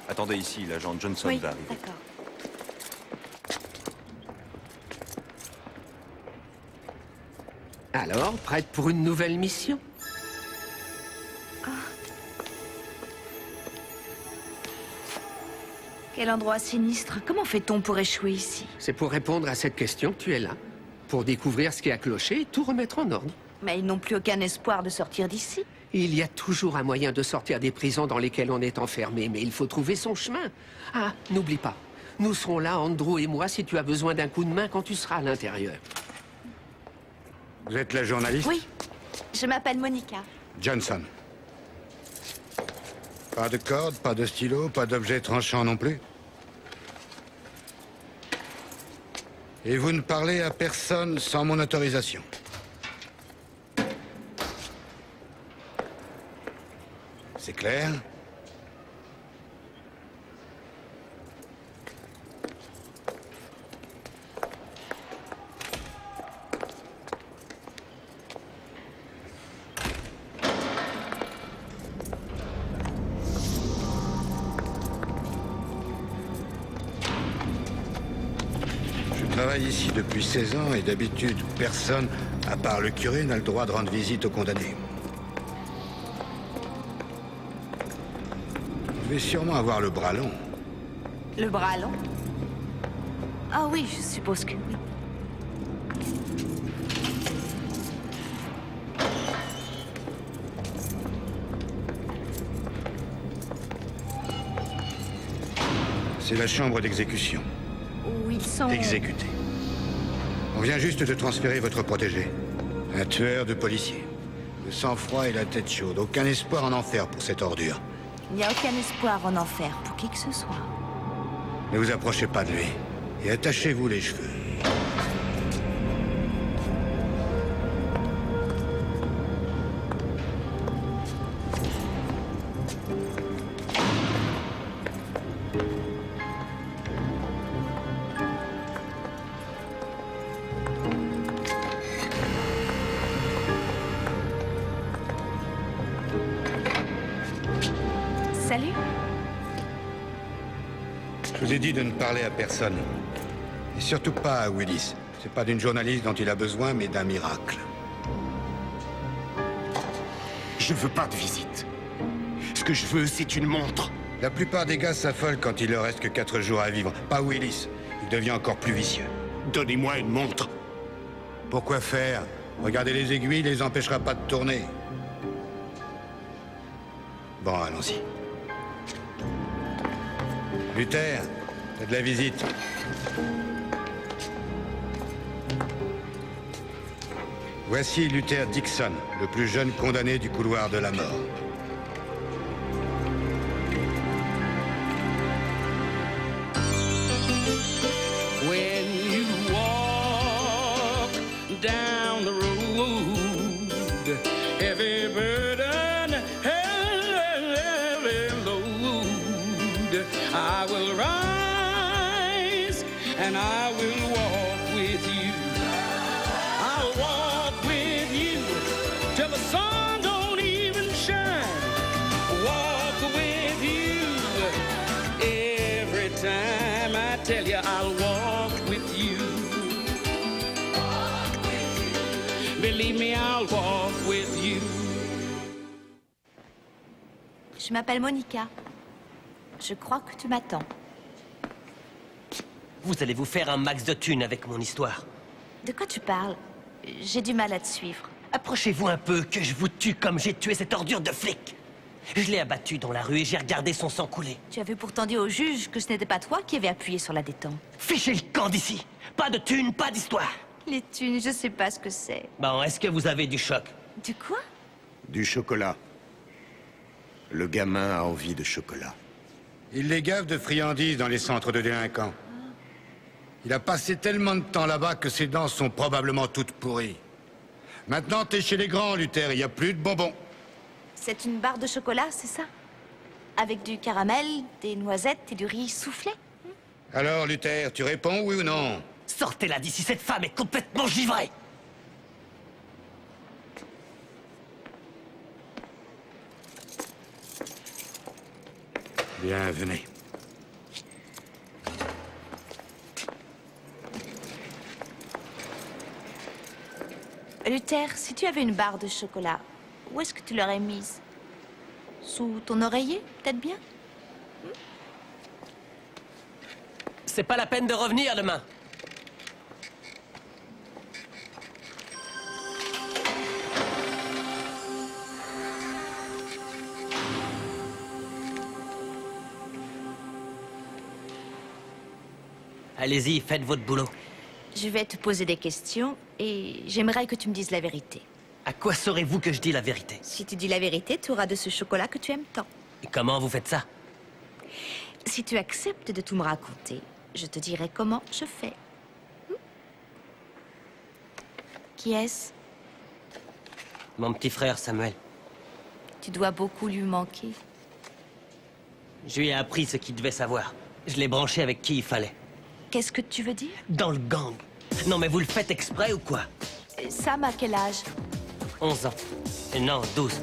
Attendez ici, l'agent Johnson Oui, va arriver. d'accord. Alors, prête pour une nouvelle mission? Quel endroit sinistre. Comment fait-on pour échouer ici? C'est pour répondre à cette question que tu es là. Pour découvrir ce qui a cloché et tout remettre en ordre. Mais ils n'ont plus aucun espoir de sortir d'ici. Il y a toujours un moyen de sortir des prisons dans lesquelles on est enfermé, mais il faut trouver son chemin. Ah, n'oublie pas, nous serons là, Andrew et moi, si tu as besoin d'un coup de main quand tu seras à l'intérieur. Vous êtes la journaliste? Oui, je m'appelle Monica. Johnson. Pas de corde, pas de stylo, pas d'objet tranchant non plus? Et vous ne parlez à personne sans mon autorisation? C'est clair? Je travaille ici depuis 16 ans et d'habitude, personne, à part le curé, n'a le droit de rendre visite aux condamnés. Je vais sûrement avoir le bras long. Le bras long? Ah oui, je suppose que oui. C'est la chambre d'exécution. Où ils sont... Exécuté. On vient juste de transférer votre protégé. Un tueur de policiers. Le sang-froid et la tête chaude. Aucun espoir en enfer pour cette ordure. Il n'y a aucun espoir en enfer pour qui que ce soit. Ne vous approchez pas de lui. Et attachez-vous les cheveux. Salut. Je vous ai dit de ne parler à personne. Et surtout pas à Willis. C'est pas d'une journaliste dont il a besoin, mais d'un miracle. Je veux pas de visite. Ce que je veux, c'est une montre. La plupart des gars s'affolent quand il leur reste que 4 jours à vivre. Pas Willis. Il devient encore plus vicieux. Donnez-moi une montre. Pourquoi faire? Regardez les aiguilles, les empêchera pas de tourner. Bon, allons-y. Luther, t'as de la visite. Voici Luther Dixon, le plus jeune condamné du couloir de la mort. When you walk down the road, heavy burden, heavy load, I will rise and I will walk with you. I'll walk with you till the sun don't even shine. Walk with you every time. I tell you, I'll walk with you. Believe me, I'll walk with you. Je m'appelle Monica. Je crois que tu m'attends. Vous allez vous faire un max de thunes avec mon histoire. De quoi tu parles? J'ai du mal à te suivre. Approchez-vous un peu, que je vous tue comme j'ai tué cette ordure de flic. Je l'ai abattu dans la rue et j'ai regardé son sang couler. Tu avais pourtant dit au juge que ce n'était pas toi qui avais appuyé sur la détente. Fichez le camp d'ici. Pas de thunes, pas d'histoire. Les thunes, je sais pas ce que c'est. Bon, est-ce que vous avez du choc? Du quoi? Du chocolat. Le gamin a envie de chocolat. Il les gave de friandises dans les centres de délinquants. Il a passé tellement de temps là-bas que ses dents sont probablement toutes pourries. Maintenant, t'es chez les grands, Luther, il n'y a plus de bonbons. C'est une barre de chocolat, c'est ça? Avec du caramel, des noisettes et du riz soufflé? Alors, Luther, tu réponds oui ou non? Sortez-la d'ici, cette femme est complètement givrée. Bien, venez. Luther, si tu avais une barre de chocolat, où est-ce que tu l'aurais mise? Sous ton oreiller, peut-être bien? C'est pas la peine de revenir demain. Allez-y, faites votre boulot. Je vais te poser des questions et j'aimerais que tu me dises la vérité. À quoi saurez-vous que je dis la vérité? Si tu dis la vérité, tu auras de ce chocolat que tu aimes tant. Et comment vous faites ça? Si tu acceptes de tout me raconter, je te dirai comment je fais. Qui est-ce? Mon petit frère Samuel. Tu dois beaucoup lui manquer. Je lui ai appris ce qu'il devait savoir. Je l'ai branché avec qui il fallait. Qu'est-ce que tu veux dire? Dans le gang. Non mais vous le faites exprès ou quoi? Sam a quel âge? 11 ans. Non, 12.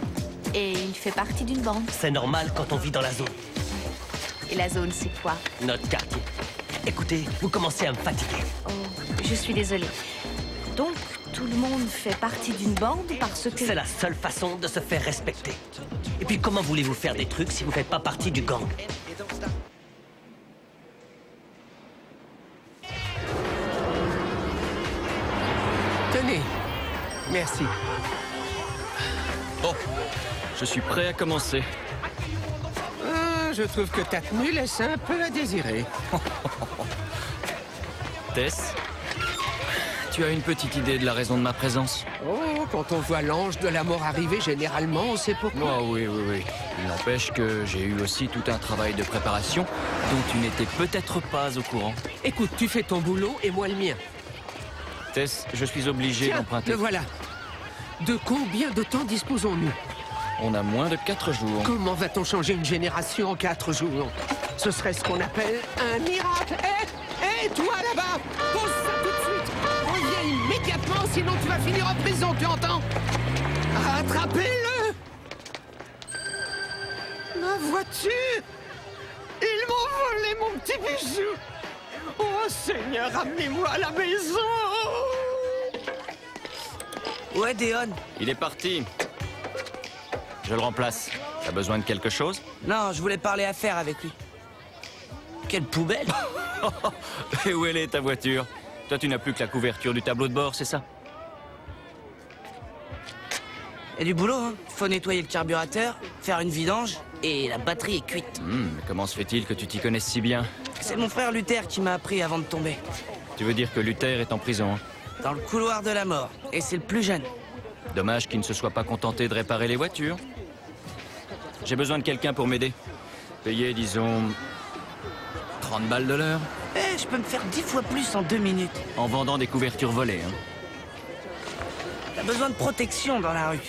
Et il fait partie d'une bande. C'est normal quand on vit dans la zone. Et la zone, c'est quoi? Notre quartier. Écoutez, vous commencez à me fatiguer. Oh, je suis désolée. Donc, tout le monde fait partie d'une bande parce que... C'est la seule façon de se faire respecter. Et puis comment voulez-vous faire des trucs si vous faites pas partie du gang? Tenez. Merci. Bon, je suis prêt à commencer. Je trouve que ta tenue laisse un peu à désirer. Tess, tu as une petite idée de la raison de ma présence? Oh, quand on voit l'ange de la mort arriver, généralement, on sait pourquoi. Oh oui, oui, oui. Il n'empêche que j'ai eu aussi tout un travail de préparation dont tu n'étais peut-être pas au courant. Écoute, tu fais ton boulot et moi le mien. Tess, je suis obligé Tiens, d'emprunter. le voilà. De combien de temps disposons-nous? On a moins de 4 jours. Comment va-t-on changer une génération en 4 jours? Ce serait ce qu'on appelle un miracle. Hé, toi là-bas, pose ça tout de suite. Reviens immédiatement, sinon tu vas finir en prison, tu entends? Rattrapez-le! Ma voiture! Ils m'ont volé mon petit bijou! Oh Seigneur, ramenez-moi à la maison! Ouais, Déon. Il est parti. Je le remplace. T'as besoin de quelque chose? Non, je voulais parler affaires avec lui. Quelle poubelle! Et où elle est, ta voiture? Toi, tu n'as plus que la couverture du tableau de bord, c'est ça? Il y a du boulot, hein. Faut nettoyer le carburateur, faire une vidange, et la batterie est cuite. Mais comment se fait-il que tu t'y connaisses si bien? C'est mon frère Luther qui m'a appris avant de tomber. Tu veux dire que Luther est en prison, hein? Dans le couloir de la mort. Et c'est le plus jeune. Dommage qu'il ne se soit pas contenté de réparer les voitures. J'ai besoin de quelqu'un pour m'aider. Payer, disons... 30 balles de l'heure, Eh, je peux me faire 10 fois plus en 2 minutes. en vendant des couvertures volées, hein. T'as besoin de protection dans la rue.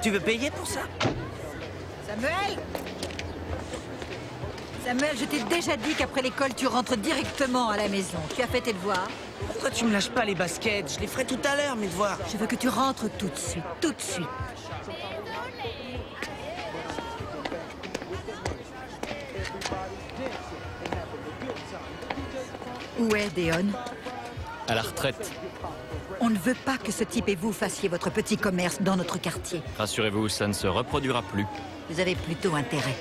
Tu veux payer pour ça? Samuel! Samuel, je t'ai déjà dit qu'après l'école, tu rentres directement à la maison. Tu as fait tes devoirs. Pourquoi tu me lâches pas les baskets? Je les ferai tout à l'heure, mes devoirs. Je veux que tu rentres tout de suite, tout de suite. Où est Déon? À la retraite. On ne veut pas que ce type et vous fassiez votre petit commerce dans notre quartier. Rassurez-vous, ça ne se reproduira plus. Vous avez plutôt intérêt.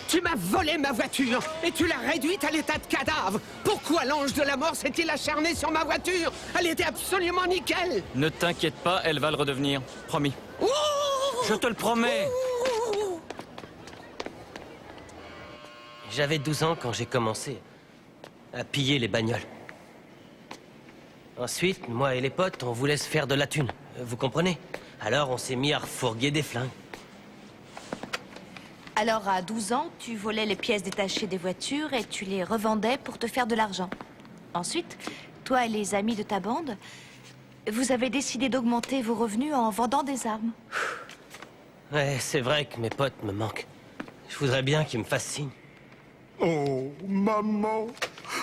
Tu m'as volé ma voiture et tu l'as réduite à l'état de cadavre. Pourquoi l'ange de la mort s'est-il acharné sur ma voiture? Elle était absolument nickel. Ne t'inquiète pas, elle va le redevenir. Promis. Ouh! Je te le promets. J'avais 12 ans quand j'ai commencé à piller les bagnoles. Ensuite, moi et les potes, on voulait se faire de la thune. Vous comprenez? Alors on s'est mis à refourguer des flingues. Alors, à 12 ans, tu volais les pièces détachées des voitures et tu les revendais pour te faire de l'argent. Ensuite, toi et les amis de ta bande, vous avez décidé d'augmenter vos revenus en vendant des armes. Ouais, c'est vrai que mes potes me manquent. Je voudrais bien qu'ils me fassent signe. Oh, maman!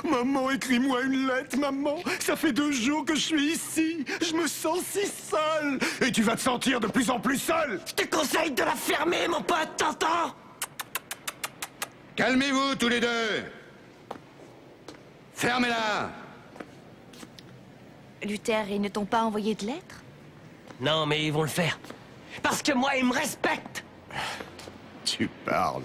Maman, écris-moi une lettre, maman! Ça fait 2 jours que je suis ici! Je me sens si seul! Et tu vas te sentir de plus en plus seul! Je te conseille de la fermer, mon pote, t'entends? Calmez-vous tous les deux. Fermez-la. Luther, ils ne t'ont pas envoyé de lettres? Non, mais ils vont le faire. Parce que moi, ils me respectent. Tu parles.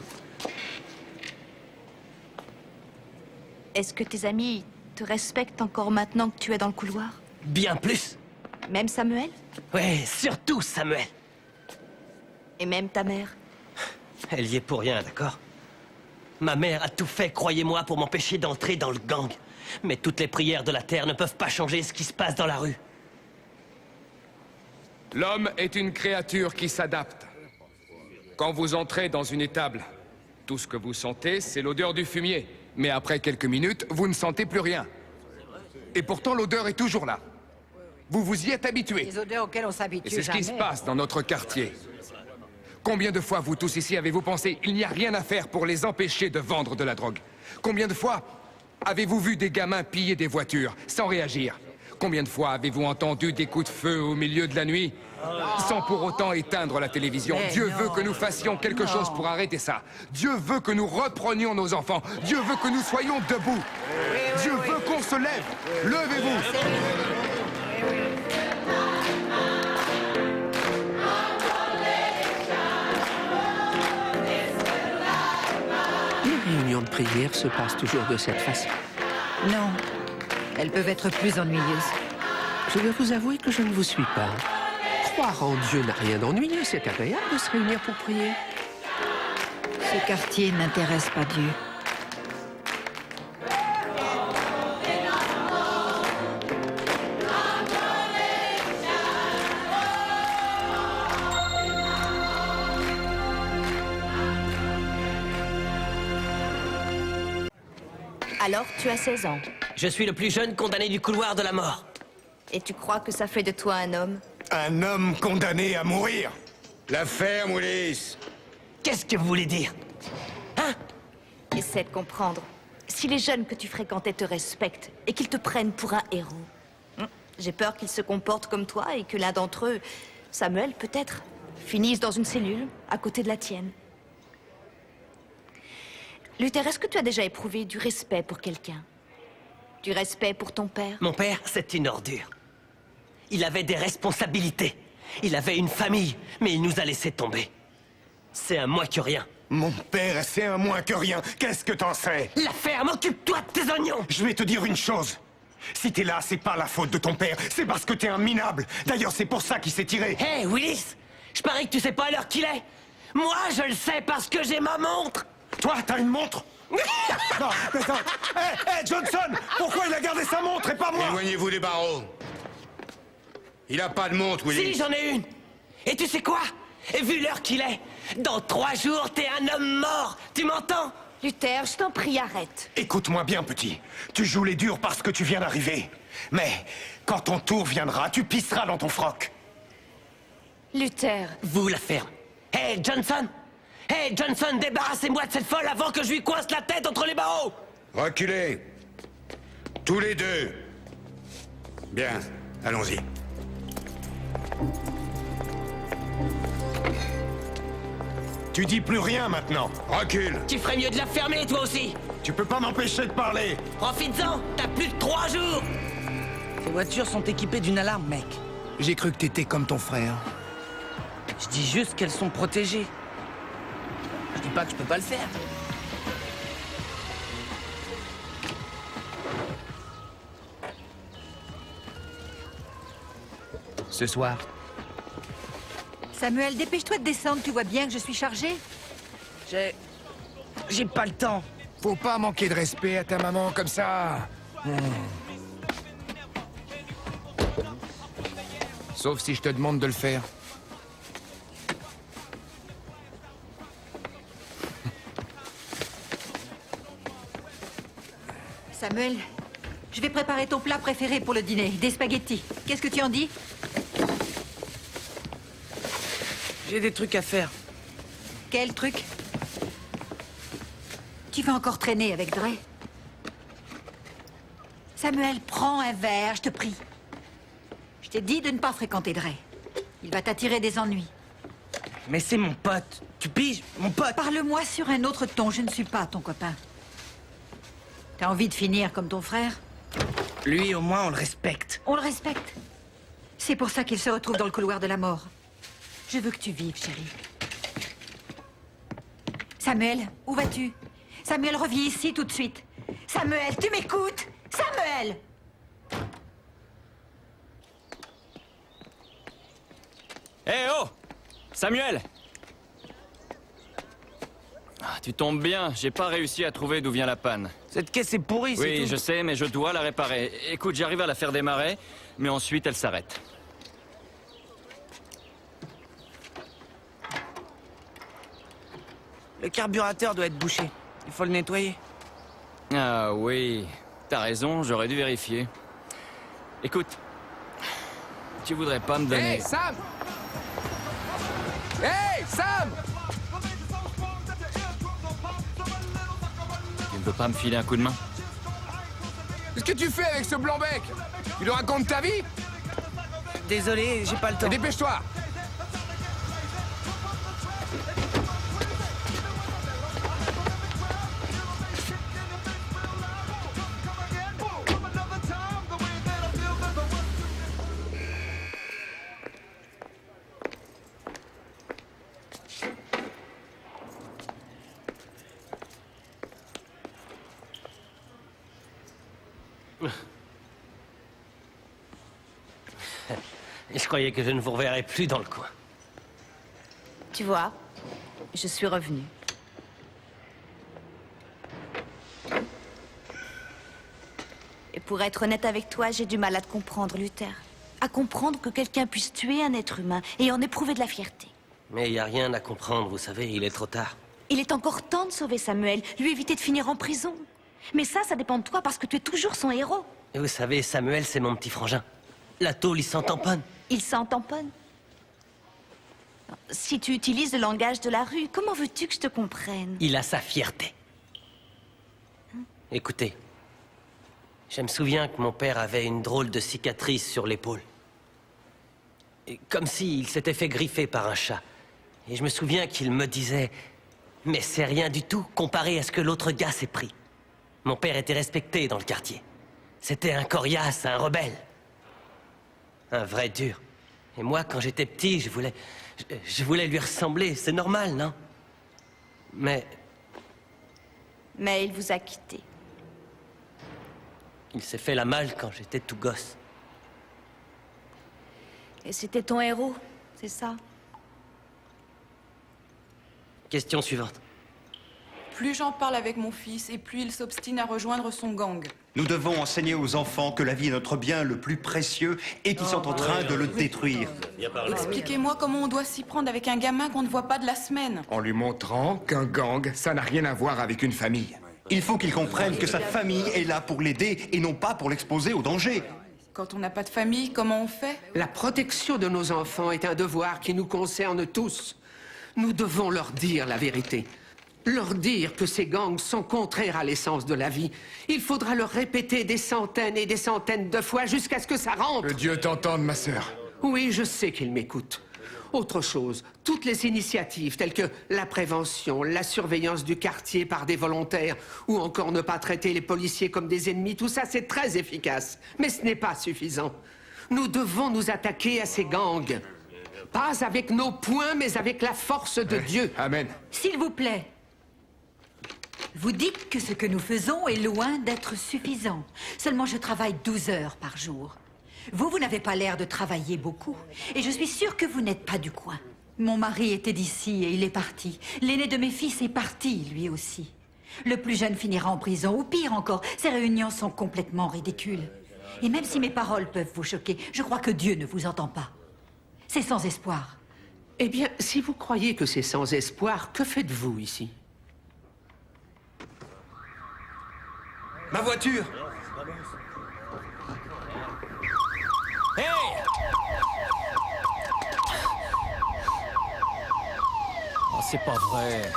Est-ce que tes amis te respectent encore maintenant que tu es dans le couloir? Bien plus. Même Samuel? Ouais, surtout Samuel. Et même ta mère? Elle y est pour rien, d'accord? Ma mère a tout fait, croyez-moi, pour m'empêcher d'entrer dans le gang. Mais toutes les prières de la terre ne peuvent pas changer ce qui se passe dans la rue. L'homme est une créature qui s'adapte. Quand vous entrez dans une étable, tout ce que vous sentez, c'est l'odeur du fumier. Mais après quelques minutes, vous ne sentez plus rien. Et pourtant, l'odeur est toujours là. Vous vous y êtes habitué. Les odeurs auxquelles on s'habitue Et c'est ce qui se jamais. passe dans notre quartier. Combien de fois, vous tous ici, avez-vous pensé « il n'y a rien à faire pour les empêcher de vendre de la drogue » ? Combien de fois avez-vous vu des gamins piller des voitures sans réagir ? Combien de fois avez-vous entendu des coups de feu au milieu de la nuit sans pour autant éteindre la télévision? Mais Dieu non. veut que nous fassions quelque chose pour arrêter ça. Dieu veut que nous reprenions nos enfants. Dieu veut que nous soyons debout. Dieu veut qu'on se lève. Levez-vous. Les réunions de prière se passent toujours de cette façon. Non, elles peuvent être plus ennuyeuses. Je dois vous avouer que je ne vous suis pas. Croire en Dieu n'a rien d'ennuyeux, c'est agréable de se réunir pour prier. Ce quartier n'intéresse pas Dieu. Alors, tu as 16 ans. Je suis le plus jeune condamné du couloir de la mort. Et tu crois que ça fait de toi un homme? Un homme condamné à mourir. La ferme, Willis. Qu'est-ce que vous voulez dire? Hein? Essaie de comprendre. Si les jeunes que tu fréquentais te respectent et qu'ils te prennent pour un héros, j'ai peur qu'ils se comportent comme toi et que l'un d'entre eux, Samuel peut-être, finisse dans une cellule à côté de la tienne. Luther, est-ce que tu as déjà éprouvé du respect pour quelqu'un? Du respect pour ton père? Mon père, c'est une ordure. Il avait des responsabilités. Il avait une famille, mais il nous a laissé tomber. C'est un moins que rien. Mon père, c'est un moins que rien. Qu'est-ce que t'en sais? La ferme, occupe-toi de tes oignons! Je vais te dire une chose. Si t'es là, c'est pas la faute de ton père, c'est parce que t'es un minable. D'ailleurs, c'est pour ça qu'il s'est tiré. Hé, Willis! Je parie que tu sais pas l'heure qu'il est. Moi, je le sais parce que j'ai ma montre. Toi, t'as une montre? Non, mais attends. Hé, Johnson! Pourquoi il a gardé sa montre et pas moi? Éloignez-vous des barreaux. Il a pas de montre, Willis. Si, j'en ai une. Et tu sais quoi? Et vu l'heure qu'il est, dans 3 jours, t'es un homme mort. Tu m'entends? Luther, je t'en prie, arrête. Écoute-moi bien, petit. Tu joues les durs parce que tu viens d'arriver. Mais quand ton tour viendra, tu pisseras dans ton froc. Luther, Vous, la ferme. Hé, Johnson! Hé, Johnson, débarrassez-moi de cette folle avant que je lui coince la tête entre les barreaux! Reculez. Tous les deux. Bien, allons-y. Tu dis plus rien maintenant. Recule. Tu ferais mieux de la fermer, toi aussi! Tu peux pas m'empêcher de parler. Profites-en! T'as plus de 3 jours! Ces voitures sont équipées d'une alarme, mec. J'ai cru que t'étais comme ton frère. Je dis juste qu'elles sont protégées. Je dis pas que je peux pas le faire. Ce soir, Samuel, dépêche-toi de descendre, tu vois bien que je suis chargée. j'ai pas le temps. faut pas manquer de respect à ta maman comme ça. Sauf si je te demande de le faire. Samuel, je vais préparer ton plat préféré pour le dîner, des spaghettis. Qu'est-ce que tu en dis? J'ai des trucs à faire. Quel truc? Tu vas encore traîner avec Dre? Samuel, prends un verre, je te prie. Je t'ai dit de ne pas fréquenter Dre. Il va t'attirer des ennuis. Mais c'est mon pote. Tu piges? Mon pote. Parle-moi sur un autre ton, je ne suis pas ton copain. T'as envie de finir comme ton frère? Lui, au moins, on le respecte. On le respecte. C'est pour ça qu'il se retrouve dans le couloir de la mort. Je veux que tu vives, chérie. Samuel, où vas-tu? Samuel, reviens ici tout de suite. Samuel, tu m'écoutes? Samuel! Hé, oh! Samuel! Ah, tu tombes bien, j'ai pas réussi à trouver d'où vient la panne. Cette caisse est pourrie, c'est tout. Oui, je sais, mais je dois la réparer. Écoute, j'arrive à la faire démarrer, mais ensuite elle s'arrête. Le carburateur doit être bouché. Il faut le nettoyer. Ah oui, t'as raison, j'aurais dû vérifier. Écoute, tu voudrais pas me donner... Hey, Sam! Hey, Sam! Tu ne peux pas me filer un coup de main? Qu'est-ce que tu fais avec ce blanc-bec? Tu lui racontes ta vie? Désolé, j'ai pas le temps. Dépêche-toi! Et je croyais que je ne vous reverrais plus dans le coin. Tu vois, je suis revenue. Et pour être honnête avec toi, j'ai du mal à te comprendre, Luther. À comprendre que quelqu'un puisse tuer un être humain et en éprouver de la fierté. Mais il n'y a rien à comprendre, vous savez, il est trop tard. Il est encore temps de sauver Samuel, lui éviter de finir en prison. Mais ça dépend de toi parce que tu es toujours son héros. Et vous savez, Samuel, c'est mon petit frangin. La tôle, il s'en tamponne. Il s'en tamponne. Si tu utilises le langage de la rue, comment veux-tu que je te comprenne? Il a sa fierté. Écoutez, je me souviens que mon père avait une drôle de cicatrice sur l'épaule. Et comme s'il s'était fait griffer par un chat. Et je me souviens qu'il me disait... Mais c'est rien du tout comparé à ce que l'autre gars s'est pris. Mon père était respecté dans le quartier. C'était un coriace, un rebelle. Un vrai dur. Et moi, quand j'étais petit, je voulais lui ressembler. C'est normal, non? Mais il vous a quitté. il s'est fait la malle quand j'étais tout gosse. Et c'était ton héros, c'est ça? Question suivante. Plus j'en parle avec mon fils, et plus il s'obstine à rejoindre son gang. Nous devons enseigner aux enfants que la vie est notre bien le plus précieux et qu'ils sont en train de le détruire. Expliquez-moi comment on doit s'y prendre avec un gamin qu'on ne voit pas de la semaine. En lui montrant qu'un gang, ça n'a rien à voir avec une famille. Il faut qu'il comprenne que sa famille est là pour l'aider et non pas pour l'exposer au danger. Quand on n'a pas de famille, comment on fait? La protection de nos enfants est un devoir qui nous concerne tous. Nous devons leur dire la vérité. Leur dire que ces gangs sont contraires à l'essence de la vie. Il faudra leur répéter des centaines et des centaines de fois jusqu'à ce que ça rentre. Que Dieu t'entende, ma sœur. Oui, je sais qu'ils m'écoutent. Autre chose, toutes les initiatives telles que la prévention, la surveillance du quartier par des volontaires, ou encore ne pas traiter les policiers comme des ennemis, tout ça c'est très efficace. Mais ce n'est pas suffisant. Nous devons nous attaquer à ces gangs. Pas avec nos poings, mais avec la force de Dieu. Amen. S'il vous plaît. Vous dites que ce que nous faisons est loin d'être suffisant. Seulement, je travaille 12 heures par jour. Vous n'avez pas l'air de travailler beaucoup. Et je suis sûre que vous n'êtes pas du coin. Mon mari était d'ici et il est parti. L'aîné de mes fils est parti, lui aussi. Le plus jeune finira en prison, ou pire encore, ces réunions sont complètement ridicules. Et même si mes paroles peuvent vous choquer, je crois que Dieu ne vous entend pas. C'est sans espoir. Eh bien, si vous croyez que c'est sans espoir, que faites-vous ici? Ma voiture! Hey! Oh, c'est pas vrai.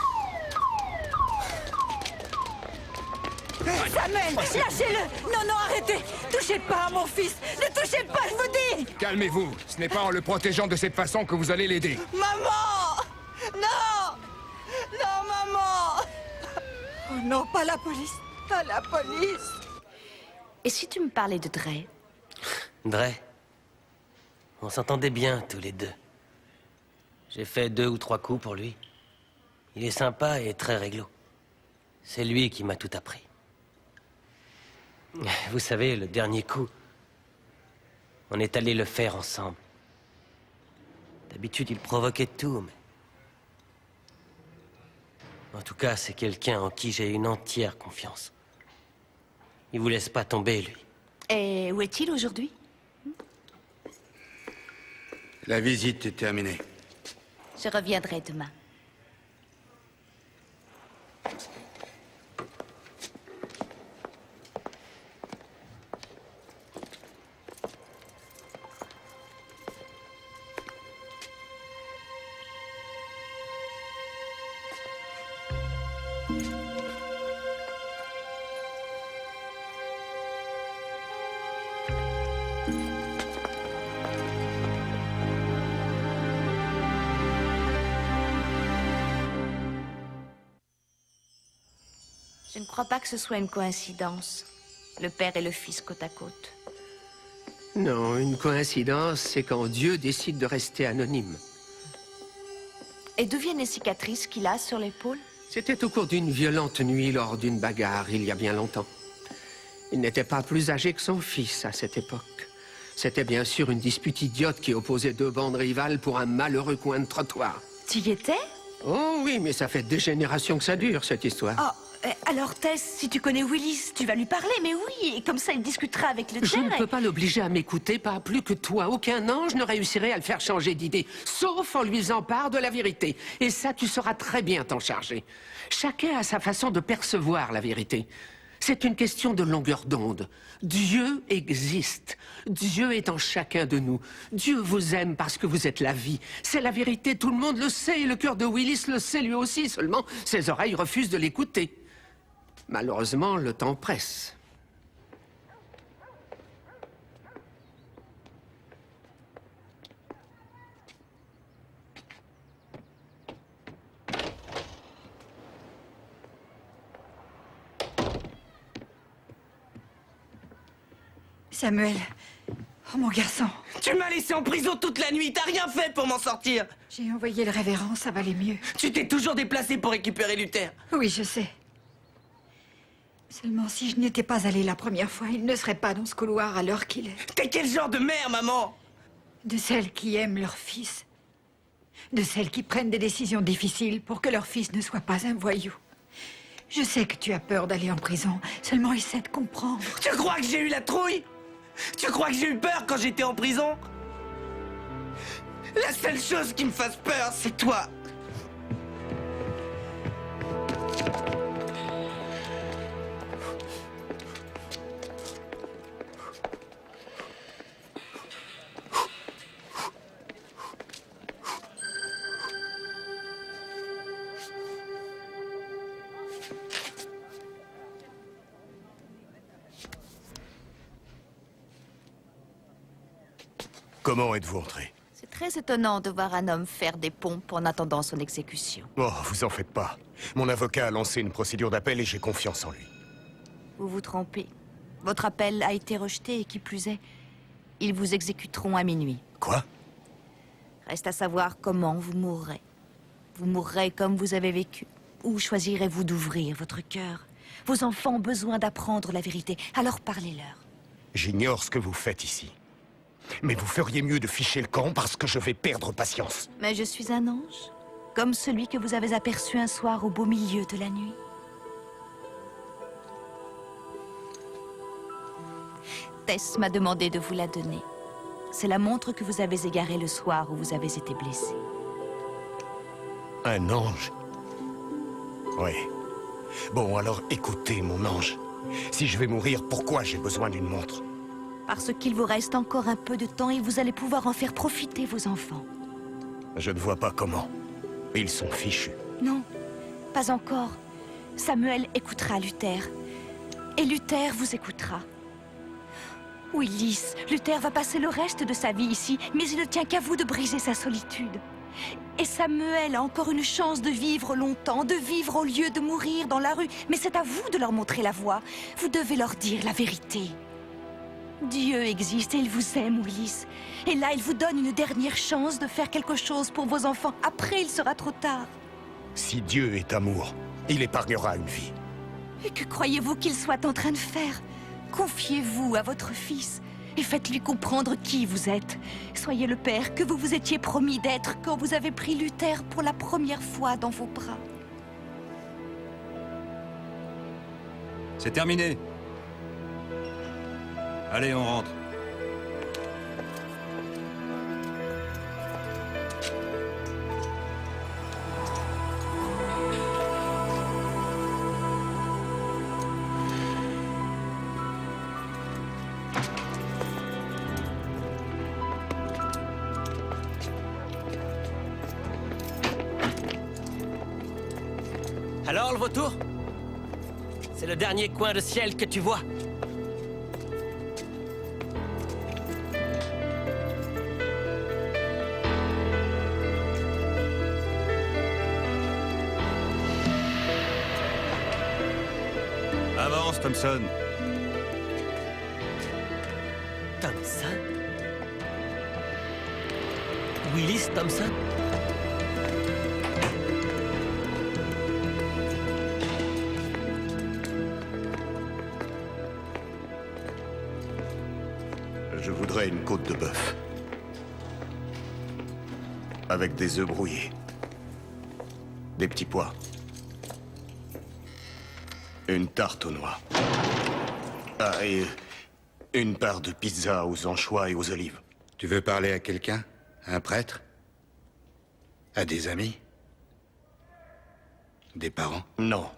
Samuel, lâchez-le! Non, arrêtez! Touchez pas à mon fils! Ne touchez pas, je vous dis! Calmez-vous. Ce n'est pas en le protégeant de cette façon que vous allez l'aider. Maman! Non! Non, maman! Oh non, pas la police! Pas la police! Et si tu me parlais de Dre? Dre, on s'entendait bien tous les deux. J'ai fait 2 ou 3 coups pour lui. Il est sympa et très réglo. C'est lui qui m'a tout appris. Vous savez, le dernier coup, on est allé le faire ensemble. D'habitude, il provoquait tout, mais... En tout cas, c'est quelqu'un en qui j'ai une entière confiance. Il vous laisse pas tomber, lui. Et où est-il aujourd'hui? La visite est terminée. Je reviendrai demain. Je ne crois pas que ce soit une coïncidence. Le père et le fils côte à côte. Non, une coïncidence, c'est quand Dieu décide de rester anonyme. Et d'où viennent les cicatrices qu'il a sur l'épaule? C'était au cours d'une violente nuit lors d'une bagarre, il y a bien longtemps. Il n'était pas plus âgé que son fils à cette époque. C'était bien sûr une dispute idiote qui opposait 2 bandes rivales pour un malheureux coin de trottoir. Tu y étais? Oh oui, mais ça fait des générations que ça dure, cette histoire. Oh, alors Tess, si tu connais Willis, tu vas lui parler, mais oui, et comme ça il discutera avec le Je père. ne peux pas l'obliger à m'écouter, pas plus que toi. Aucun ange ne réussirait à le faire changer d'idée, sauf en lui faisant part de la vérité. Et ça, tu sauras très bien t'en charger. Chacun a sa façon de percevoir la vérité. C'est une question de longueur d'onde. Dieu existe. Dieu est en chacun de nous. Dieu vous aime parce que vous êtes la vie. C'est la vérité, tout le monde le sait, et le cœur de Willis le sait lui aussi, seulement ses oreilles refusent de l'écouter. Malheureusement, le temps presse. Samuel, oh mon garçon. Tu m'as laissé en prison toute la nuit, t'as rien fait pour m'en sortir. J'ai envoyé le révérend, ça valait mieux. Tu t'es toujours déplacé pour récupérer Luther. Oui, je sais. Seulement, si je n'étais pas allée la première fois, il ne serait pas dans ce couloir à l'heure qu'il est. T'es quel genre de mère, maman? De celles qui aiment leur fils. De celles qui prennent des décisions difficiles pour que leur fils ne soit pas un voyou. Je sais que tu as peur d'aller en prison, seulement essaie de comprendre. Tu crois que j'ai eu la trouille? Tu crois que j'ai eu peur quand j'étais en prison? La seule chose qui me fasse peur, c'est toi. Comment êtes-vous entré? C'est très étonnant de voir un homme faire des pompes en attendant son exécution. Oh, vous en faites pas. Mon avocat a lancé une procédure d'appel et j'ai confiance en lui. Vous vous trompez. Votre appel a été rejeté et qui plus est, ils vous exécuteront à minuit. Quoi? Reste à savoir comment vous mourrez. Vous mourrez comme vous avez vécu. Ou choisirez-vous d'ouvrir votre cœur? Vos enfants ont besoin d'apprendre la vérité, alors parlez-leur. J'ignore ce que vous faites ici. Mais vous feriez mieux de ficher le camp parce que je vais perdre patience. Mais je suis un ange, comme celui que vous avez aperçu un soir au beau milieu de la nuit. Tess m'a demandé de vous la donner. C'est la montre que vous avez égarée le soir où vous avez été blessé. Un ange? Oui. Bon, alors écoutez, mon ange. Si je vais mourir, pourquoi j'ai besoin d'une montre? Parce qu'il vous reste encore un peu de temps et vous allez pouvoir en faire profiter vos enfants. Je ne vois pas comment. Ils sont fichus. Non, pas encore. Samuel écoutera Luther. Et Luther vous écoutera. Willis, Luther va passer le reste de sa vie ici, mais il ne tient qu'à vous de briser sa solitude. Et Samuel a encore une chance de vivre longtemps, de vivre au lieu de mourir dans la rue. Mais c'est à vous de leur montrer la voie. Vous devez leur dire la vérité. Dieu existe et il vous aime, Willis. Et là, il vous donne une dernière chance de faire quelque chose pour vos enfants. Après, il sera trop tard. Si Dieu est amour, il épargnera une vie. Et que croyez-vous qu'il soit en train de faire? Confiez-vous à votre fils et faites-lui comprendre qui vous êtes. Soyez le père que vous vous étiez promis d'être quand vous avez pris Luther pour la première fois dans vos bras. C'est terminé. Allez, on rentre. Alors, le vautour? C'est le dernier coin de ciel que tu vois. Avance, Thompson. Thompson? Willis Thompson? Je voudrais une côte de bœuf. Avec des œufs brouillés. Des petits pois. Une tarte aux noix. Ah, et une part de pizza aux anchois et aux olives. Tu veux parler à quelqu'un? À un prêtre? À des amis? Des parents? Non.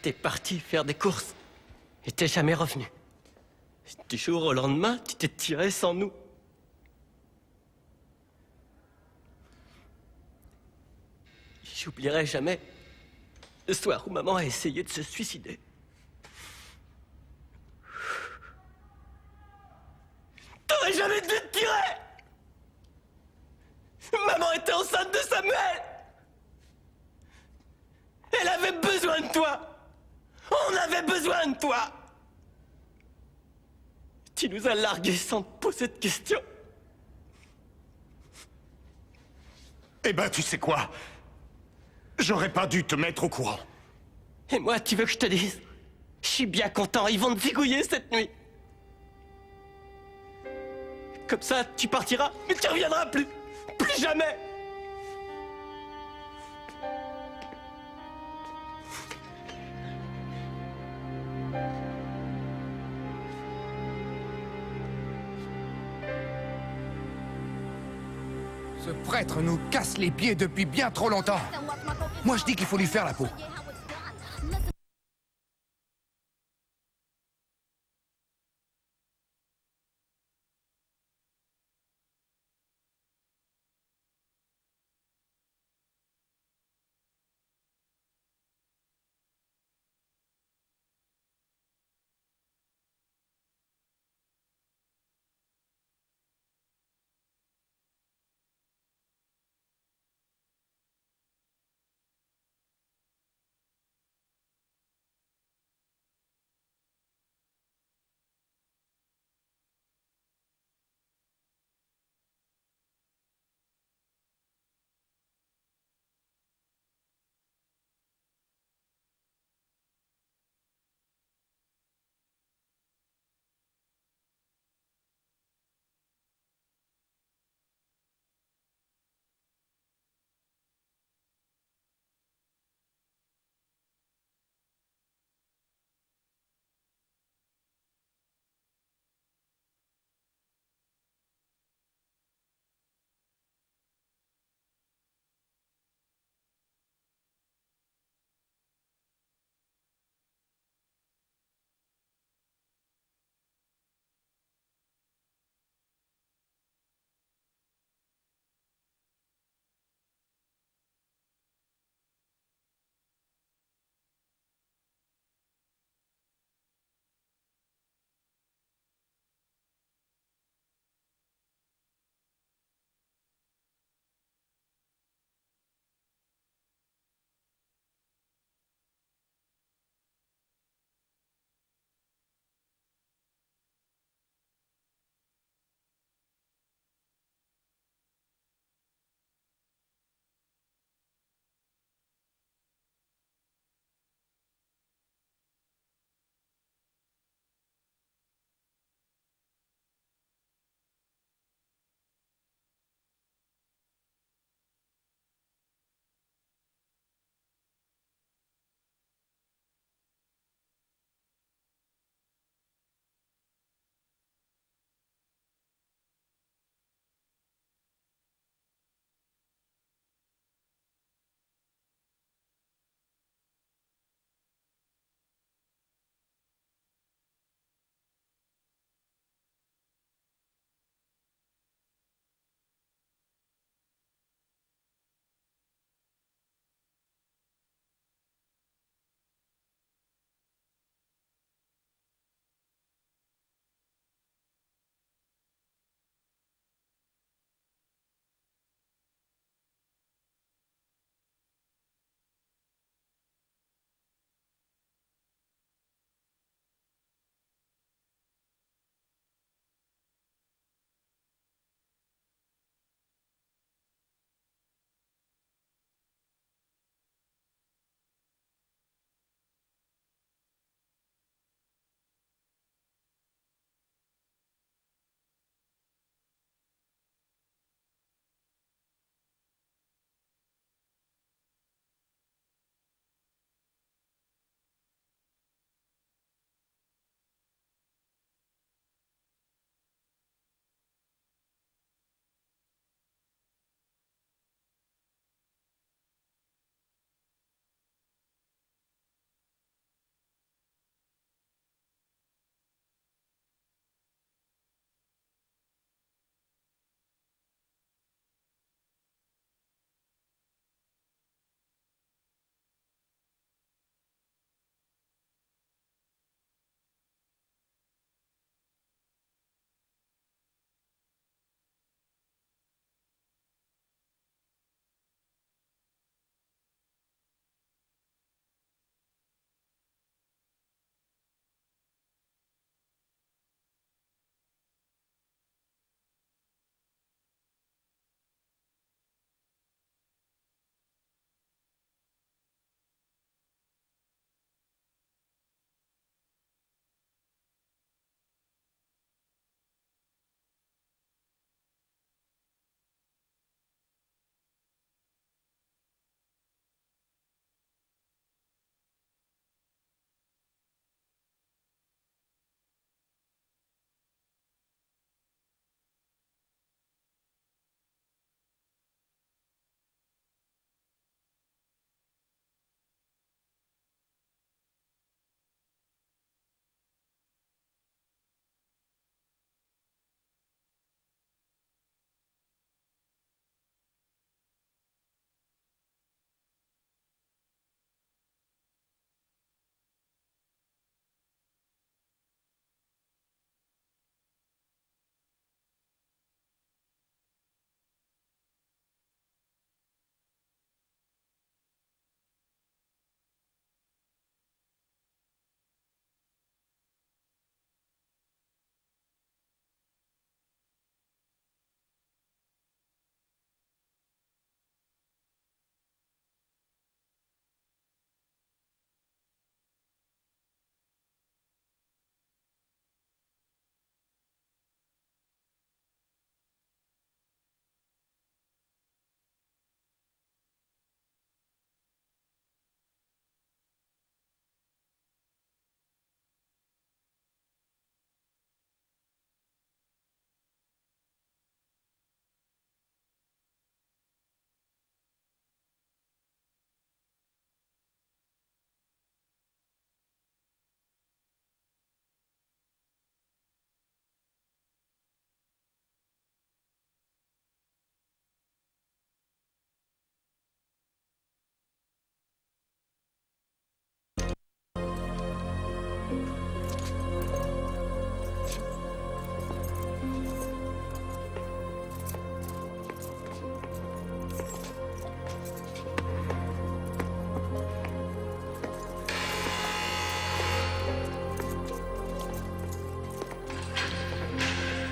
T'es parti faire des courses et t'es jamais revenu. Du jour au lendemain, tu t'es tiré sans nous. J'oublierai jamais le soir où maman a essayé de se suicider. T'aurais jamais dû te tirer! Maman était enceinte de Samuel! Elle avait besoin de toi! On avait besoin de toi! Tu nous as largués sans te poser de questions. Eh ben, tu sais quoi? J'aurais pas dû te mettre au courant. Et moi, tu veux que je te dise? Je suis bien content, ils vont te zigouiller cette nuit. Comme ça, tu partiras, mais tu reviendras plus. Plus jamais! Ce prêtre nous casse les pieds depuis bien trop longtemps. Moi, je dis qu'il faut lui faire la peau.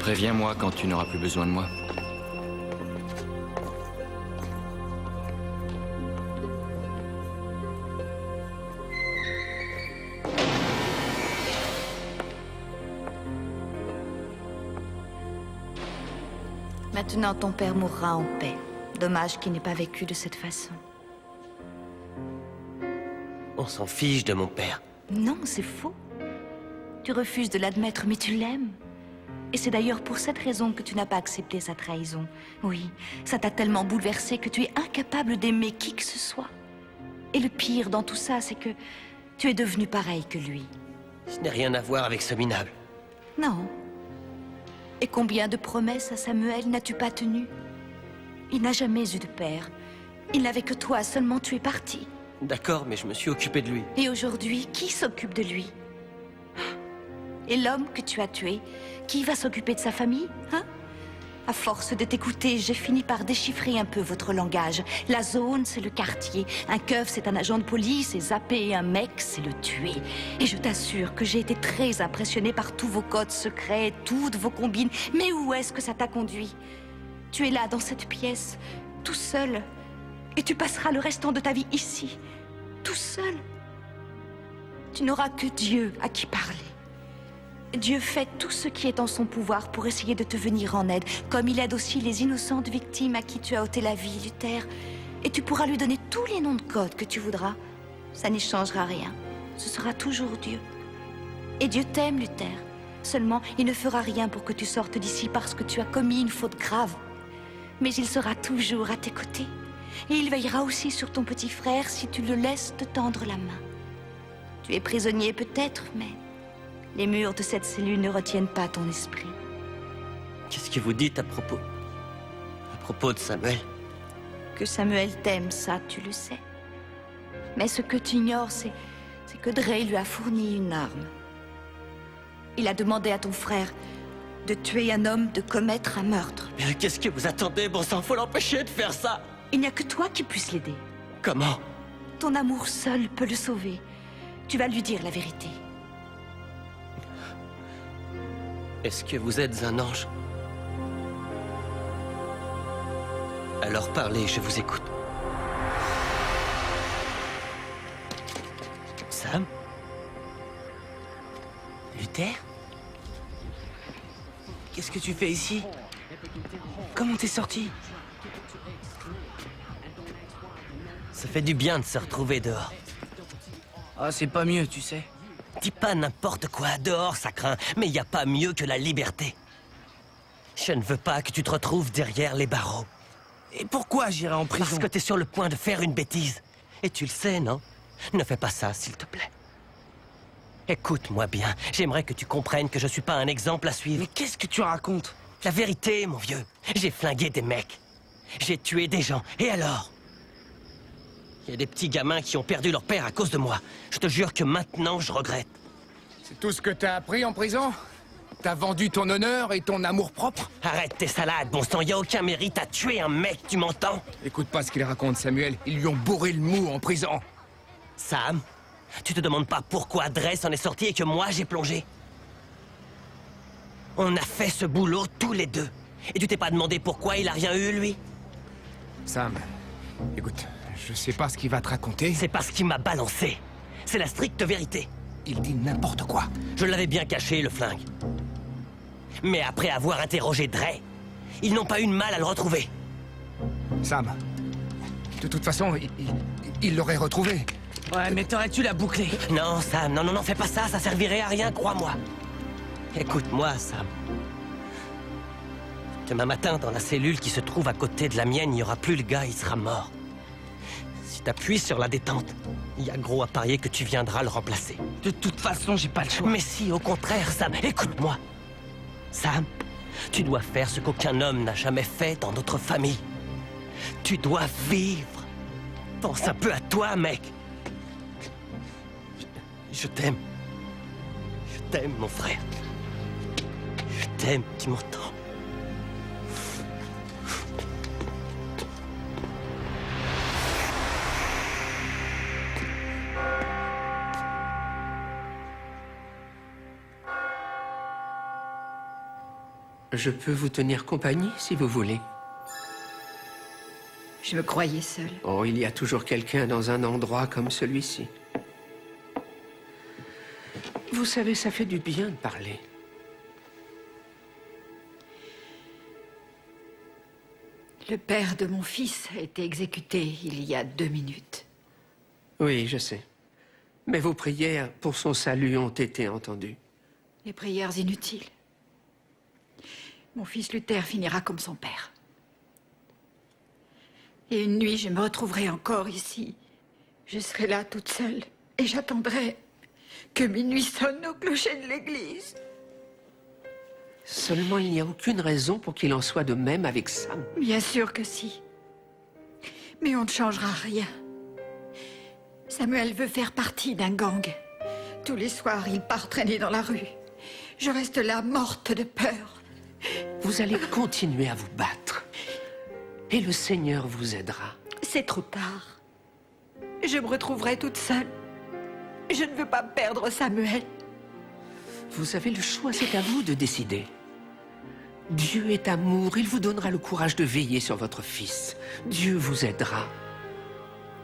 Préviens-moi quand tu n'auras plus besoin de moi. Maintenant, ton père mourra en paix. Dommage qu'il n'ait pas vécu de cette façon. On s'en fiche de mon père. Non, c'est faux. Tu refuses de l'admettre, mais tu l'aimes. Et c'est d'ailleurs pour cette raison que tu n'as pas accepté sa trahison. Oui, ça t'a tellement bouleversé que tu es incapable d'aimer qui que ce soit. Et le pire dans tout ça, c'est que tu es devenu pareil que lui. Je n'ai rien à voir avec ce minable. Non. Et combien de promesses à Samuel n'as-tu pas tenues? Il n'a jamais eu de père. Il n'avait que toi, seulement tu es parti. D'accord, mais je me suis occupé de lui. Et aujourd'hui, qui s'occupe de lui? Et l'homme que tu as tué, qui va s'occuper de sa famille, hein? À force de t'écouter, j'ai fini par déchiffrer un peu votre langage. La zone, c'est le quartier. Un keuf, c'est un agent de police. Et zapper un mec, c'est le tuer. Et je t'assure que j'ai été très impressionnée par tous vos codes secrets, toutes vos combines. Mais où est-ce que ça t'a conduit? Tu es là, dans cette pièce, tout seul. Et tu passeras le restant de ta vie ici, tout seul. Tu n'auras que Dieu à qui parler. Dieu fait tout ce qui est en son pouvoir pour essayer de te venir en aide, comme il aide aussi les innocentes victimes à qui tu as ôté la vie, Luther. Et tu pourras lui donner tous les noms de code que tu voudras. Ça n'y changera rien. Ce sera toujours Dieu. Et Dieu t'aime, Luther. Seulement, il ne fera rien pour que tu sortes d'ici parce que tu as commis une faute grave. Mais il sera toujours à tes côtés. Et il veillera aussi sur ton petit frère si tu le laisses te tendre la main. Tu es prisonnier peut-être, mais les murs de cette cellule ne retiennent pas ton esprit. Qu'est-ce que vous dites à propos de Samuel? Que Samuel t'aime, ça, tu le sais. Mais ce que tu ignores, c'est que Dre lui a fourni une arme. Il a demandé à ton frère de tuer un homme, de commettre un meurtre. Mais qu'est-ce que vous attendez, bon sang? Faut l'empêcher de faire ça! Il n'y a que toi qui puisse l'aider. Comment? Ton amour seul peut le sauver. Tu vas lui dire la vérité. Est-ce que vous êtes un ange? Alors parlez, je vous écoute. Sam? Luther? Qu'est-ce que tu fais ici? Comment t'es sorti? Ça fait du bien de se retrouver dehors. Ah, c'est pas mieux, tu sais. Dis pas n'importe quoi, dehors ça craint, mais y a pas mieux que la liberté. Je ne veux pas que tu te retrouves derrière les barreaux. Et pourquoi j'irai en prison? Parce que t'es sur le point de faire une bêtise. Et tu le sais, non? Ne fais pas ça, s'il te plaît. Écoute-moi bien, j'aimerais que tu comprennes que je suis pas un exemple à suivre. Mais qu'est-ce que tu racontes? La vérité, mon vieux. J'ai flingué des mecs. J'ai tué des gens. Et alors? Il y a des petits gamins qui ont perdu leur père à cause de moi. Je te jure que maintenant, je regrette. C'est tout ce que t'as appris en prison? T'as vendu ton honneur et ton amour-propre? Arrête tes salades, bon sang, y a aucun mérite à tuer un mec, tu m'entends? Écoute pas ce qu'il raconte, Samuel. Ils lui ont bourré le mou en prison. Sam, tu te demandes pas pourquoi Dre s'en est sorti et que moi j'ai plongé? On a fait ce boulot tous les deux. Et tu t'es pas demandé pourquoi il a rien eu, lui? Sam, écoute, je sais pas ce qu'il va te raconter. C'est parce qu'il m'a balancé. C'est la stricte vérité. Il dit n'importe quoi. Je l'avais bien caché, le flingue. Mais après avoir interrogé Dre, ils n'ont pas eu de mal à le retrouver. Sam, de toute façon, il l'aurait retrouvé. Ouais, mais t'aurais-tu la boucler? Non, Sam, non, fais pas ça, ça servirait à rien, crois-moi. Écoute-moi, Sam. Demain matin, dans la cellule qui se trouve à côté de la mienne, il n'y aura plus le gars, il sera mort. Si t'appuies sur la détente, il y a gros à parier que tu viendras le remplacer. De toute façon, j'ai pas le choix. Mais si, au contraire, Sam, écoute-moi. Sam, tu dois faire ce qu'aucun homme n'a jamais fait dans notre famille. Tu dois vivre. Pense un peu à toi, mec. Je t'aime. Je t'aime, mon frère. Je t'aime, tu m'entends? Je peux vous tenir compagnie, si vous voulez. Je me croyais seule. Oh, il y a toujours quelqu'un dans un endroit comme celui-ci. Vous savez, ça fait du bien de parler. Le père de mon fils a été exécuté il y a 2 minutes. Oui, je sais. Mais vos prières pour son salut ont été entendues. Les prières inutiles. Mon fils Luther finira comme son père. Et une nuit, je me retrouverai encore ici. Je serai là toute seule et j'attendrai que minuit sonne au clocher de l'église. Seulement, il n'y a aucune raison pour qu'il en soit de même avec Sam. Bien sûr que si. Mais on ne changera rien. Samuel veut faire partie d'un gang. Tous les soirs, il part traîner dans la rue. Je reste là, morte de peur. Vous allez continuer à vous battre. Et le Seigneur vous aidera. C'est trop tard. Je me retrouverai toute seule. Je ne veux pas perdre Samuel. Vous avez le choix, c'est à vous de décider. Dieu est amour, il vous donnera le courage de veiller sur votre fils. Dieu vous aidera.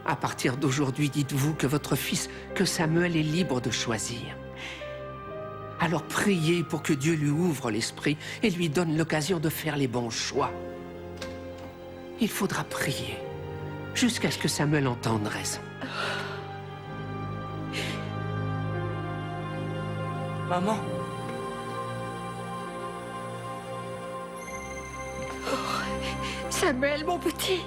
À partir d'aujourd'hui, dites-vous que votre fils, que Samuel est libre de choisir. Alors priez pour que Dieu lui ouvre l'esprit et lui donne l'occasion de faire les bons choix. Il faudra prier jusqu'à ce que Samuel entende raison. Maman. Samuel, mon petit.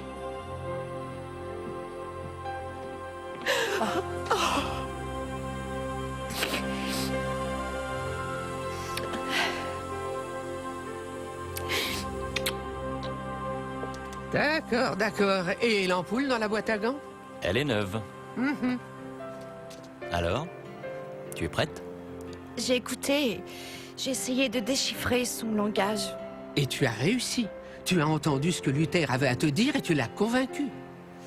D'accord, d'accord. Et l'ampoule dans la boîte à gants? Elle est neuve. Mhm. Alors, tu es prête? J'ai écouté, j'ai essayé de déchiffrer son langage. Et tu as réussi. Tu as entendu ce que Luther avait à te dire et tu l'as convaincu.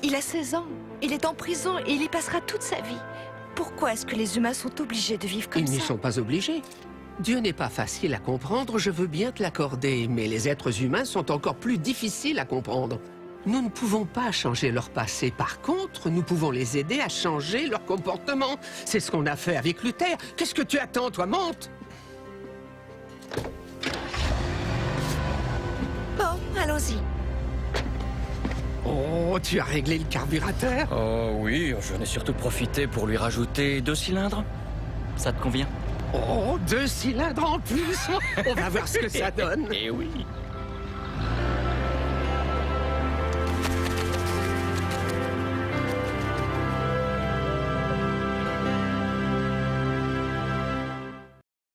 Il a 16 ans, il est en prison et il y passera toute sa vie. Pourquoi est-ce que les humains sont obligés de vivre comme Ils ça? n'y sont pas obligés. Dieu n'est pas facile à comprendre, je veux bien te l'accorder, mais les êtres humains sont encore plus difficiles à comprendre. Nous ne pouvons pas changer leur passé. Par contre, nous pouvons les aider à changer leur comportement. C'est ce qu'on a fait avec Luther. Qu'est-ce que tu attends, toi, monte? Bon, allons-y. Oh, tu as réglé le carburateur? Oh oui, j'en ai surtout profité pour lui rajouter 2 cylindres. Ça te convient? Oh, 2 cylindres en plus. On va voir ce que ça donne. Eh oui.